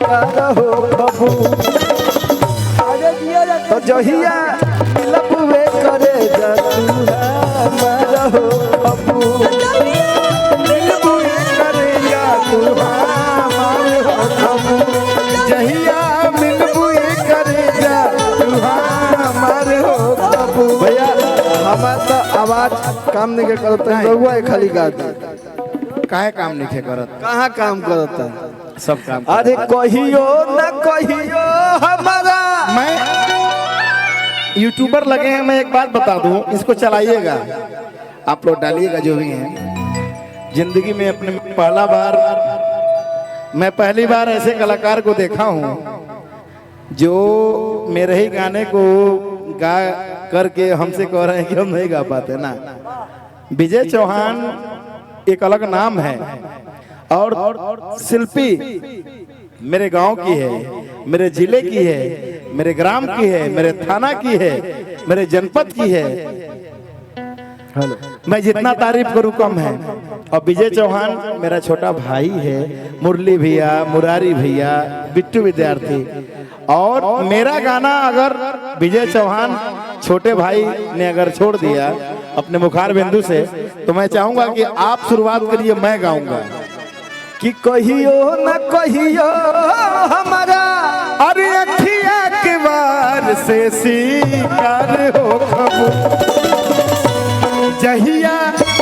हो खबू तो जहिया मिलबुए करे जा तू हमार हो खबू मिलबुए करे जा तू हमार हो खबू जहिया मिलबुए करे जा तू हमार हो खबू। भैया हमार तो आवाज काम नहीं करत है रहुआ खाली गा दे काहे काम नहीं करत कहाँ काम करता है सब काम अरे कहियो न कहियो हमारा मैं यूट्यूबर लगे हैं। मैं एक बात बता दूं इसको चलाइएगा आप लोग डालिएगा जो भी हैं। जिंदगी में अपने मैं पहली बार ऐसे कलाकार को देखा हूं जो मेरे ही गाने को गा करके हमसे कह रहे हैं कि हम नहीं गा पाते ना। विजय चौहान एक अलग नाम है और शिल्पी मेरे गांव की है, मेरे जिले की है, मेरे ग्राम की है, मेरे थाना की है, मेरे जनपद की है। मैं जितना तारीफ करूं कम है। और विजय चौहान मेरा छोटा भाई है, मुरली भैया, मुरारी भैया, बिट्टू विद्यार्थी। और मेरा गाना अगर विजय चौहान छोटे भाई ने अगर छोड़ दिया अपने मुखार बिंदु से तो मैं चाहूंगा कि आप शुरुआत करिए, मैं गाऊंगा कि कहियो न कहियो हमारा अरे अखिया के वार से शिकार हो खबू जहिया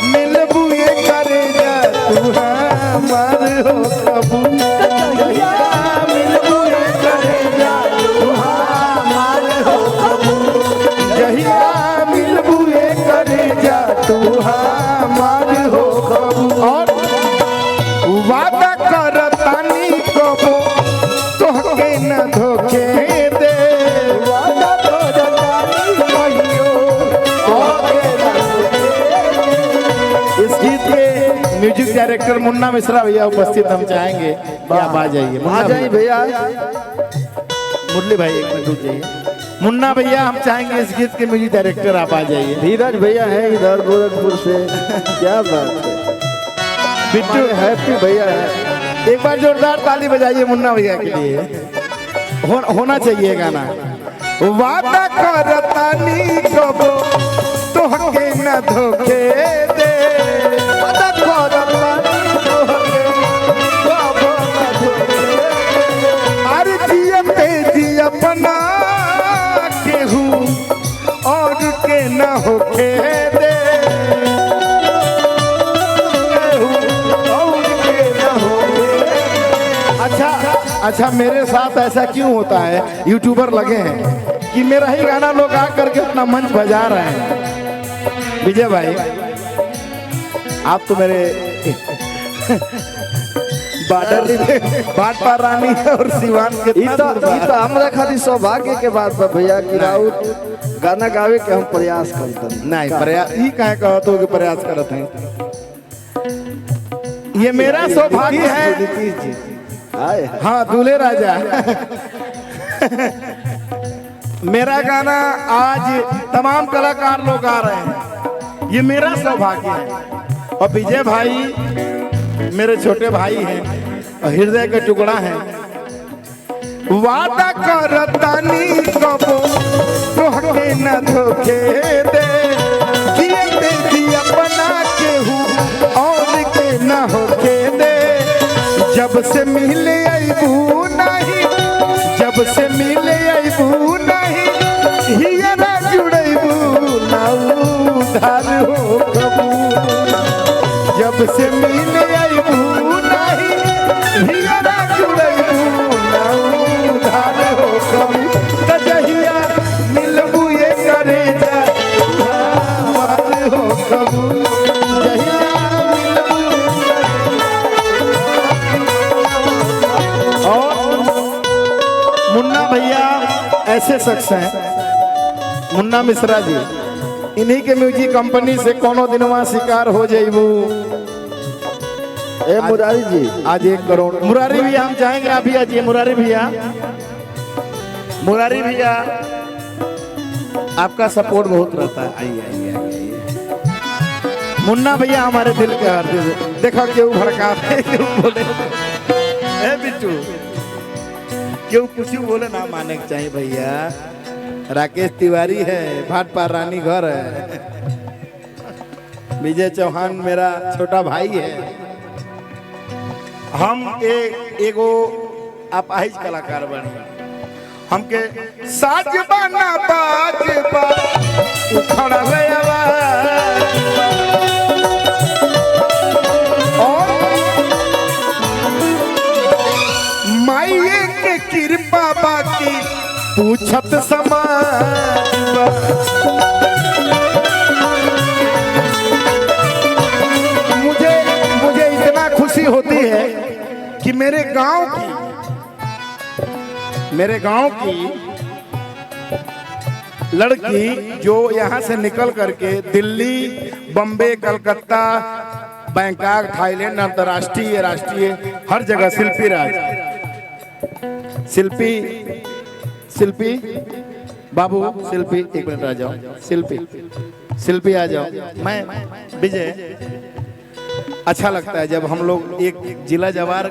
मिलबुए करे जा तू हमार हो खबू जहिया मिलबुए करे जा तू हमार हो खबू जहिया मिलबुए करे जा तू हमार हो खबू। और वादा करतानी कबो तोहके न धोखे दे वादा करतानी कहियो तोहके न धोखे दे। इस गीत के म्यूजिक डायरेक्टर मुन्ना मिश्रा भैया उपस्थित हम चाहेंगे कि आप आ जाइए। आ जाइए भैया। मुरली भाई एक मिनट रुक जाइए। मुन्ना भैया हम चाहेंगे इस गीत के म्यूजिक डायरेक्टर आप आ जाइए। धीरज भैया है इधर गोरखपुर से क्या बात है। बिट्टू हैप्पी भैया है। एक बार जोरदार ताली बजाइए मुन्ना भैया के लिए। होना चाहिए गाना। वादा करतानी कबो तोहके न धोखे दे वादा करतानी तोहके कबो न धोखे दे अरे जियते जी अपना केहू और के न होखे दे अच्छा मेरे साथ ऐसा क्यों होता है यूट्यूबर लगे हैं कि मेरा ही गाना लोग आ करके अपना मंच बजा रहे हैं। विजय भाई आप तो मेरे बाटपा रानी और सिवान के हमरा खातिर सौभाग्य के बात बा भैया कि राउत गाना गावे के हम प्रयास करते नहीं प्रयास ही काहे कहत हो कि प्रयास करत हैं। ये मेरा सौभाग्य है। हाँ दूल्हे राजा मेरा गाना आज तमाम कलाकार लोग आ रहे हैं, ये मेरा सौभाग्य है। और विजय भाई मेरे छोटे भाई हैं और हृदय का टुकड़ा है। वादा करतानी कबो तोहके न धोखे दे जियते जी अपना केहू और के न होके दे जब से मिले अबू नहीं जब से मिले अबू नहीं हियरा जुड़बू ना उधार हो कबू जब से मिले अबू नहीं हियरा जुड़बू ना उधार हो कबू तजहिया मिलबू ये करे जा उधार हो कबू मुन्ना भैया ऐसे शख्स हैं, मुन्ना मिश्रा जी, इन्हीं के म्यूजिक कंपनी से कोनो दिनवा शिकार हो जाइबू। ए मुरारी जी आज 1 करोड़। मुरारी भैया हम चाहेंगे आप भी आइए। मुरारी भैया आपका सपोर्ट बहुत रहता है। आइए आइए आइए। मुन्ना भैया हमारे दिल के हार्दिक देखो क्यों भड़का क्यों बोले बिट्टू क्यों कुछ बोले ना माने के चाहिए भैया। राकेश तिवारी है, भाटपार रानी घर है। विजय चौहान मेरा छोटा भाई है। हम एगो अपाहिज कलाकार बने। हमके साज बना बाज बा उखड़ा गया माइये के कृपा बाकी पूछत समाज बा। मुझे इतना खुशी होती है कि मेरे गांव की लड़की जो यहाँ से निकल करके दिल्ली, बम्बे, कलकत्ता, बैंकॉक, थाईलैंड, अंतर्राष्ट्रीय, राष्ट्रीय हर जगह शिल्पी राज, शिल्पी बाबू, शिल्पी एक मिनट आ जाओ, शिल्पी आ जाओ। मैं विजय, अच्छा लगता है जब हम लोग एक जिला जवार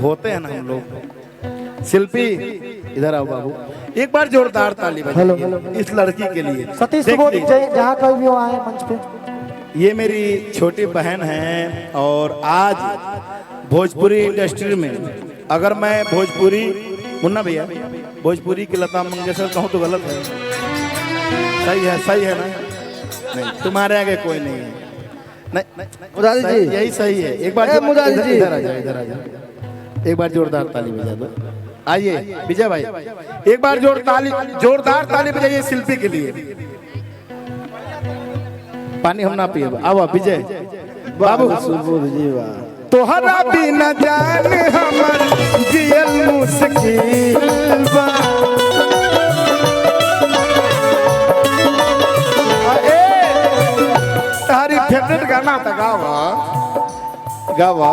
होते हैं ना हम लोग। शिल्पी इधर आओ बाबू, एक बार जोरदार ताली बजाइए इस लड़की के लिए। सतीश सुबोध जहाँ कहीं भी आए मंच पे। ये मेरी छोटी बहन है और आज भोजपुरी इंडस्ट्री में अगर मैं भोजपुरी, मुन्ना भैया, भोजपुरी की लता मंगेशकर कहूँ तो गलत है? सही है ना? नहीं, तुम्हारे आगे कोई नहीं है। नहीं मुरारी जी, यही सही है। एक बार मुरारी जी इधर आ जाओ, एक बार जोरदार ताली बजा दो। आइए विजय भाई, एक बार जोरदार ताली बजाइए शिल्पी के लिए। पानी हम ना पिए। आओ विजय बाबू। तोहरा बिना जान हमर जियल मुश्किल बा। तारी फेवरेट गाना था, गावा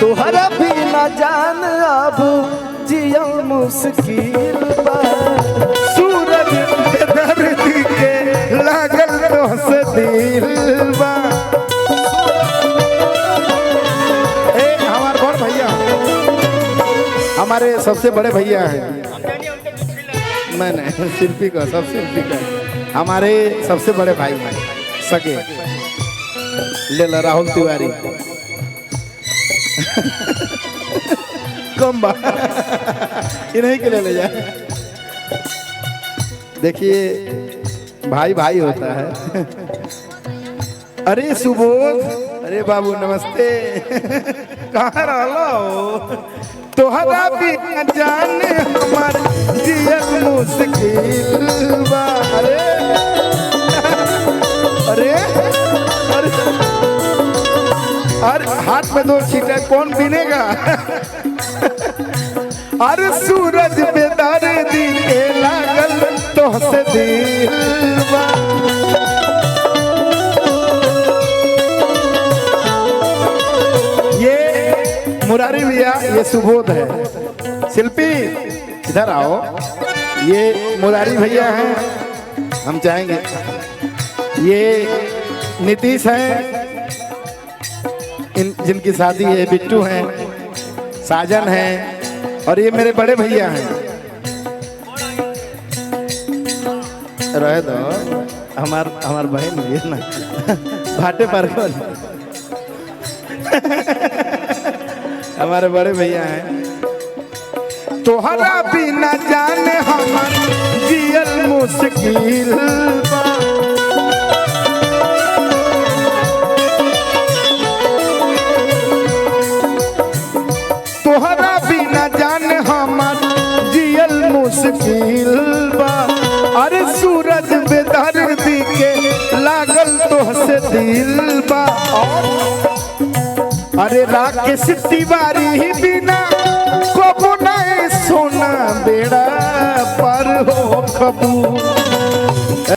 तोहरा बिना जान अब जियल मुश्किल बा। सूरज के दर्द के लागल तोहसे दिल बा। हमारे बड़ भैया, हमारे सबसे बड़े भैया हैं। नहीं शिल्पी का, सब शिल्पी का, हमारे सबसे बड़े भाई हैं सके। ले ला राहुल तिवारी कम इन्हीं के ले जाए। देखिए भाई होता है। अरे सुबोध, अरे बाबू नमस्ते। कहाँ रहो? तोहरा बिना जान हमार जियल मुश्किल बा। अरे हाथ में 2 छींटे कौन पीनेगा? अरे सूरज बेदार दी के लागल तोहसे दिल बा। ये मुरारी भैया, ये सुबोध है। शिल्पी इधर आओ, ये मुरारी भैया हैं। हम चाहेंगे ये नीतीश हैं, जिनकी शादी है, बिट्टू हैं, साजन हैं, और ये मेरे बड़े भैया हैं। रह दो, हमार बहन भी है ना, भाटे पर हमारे बड़े भैया हैं। तोहरा बिना जाने हमार जियल मुश्किल बा। तोहरा बिना जाने हमार जियल मुश्किल बा। अरे सूरज बेदर्दी के लागल तोहसे दिल बा। अरे राकेश तिवारी ही बिना कबू नहीं सोना बेड़ा पर हो कबू।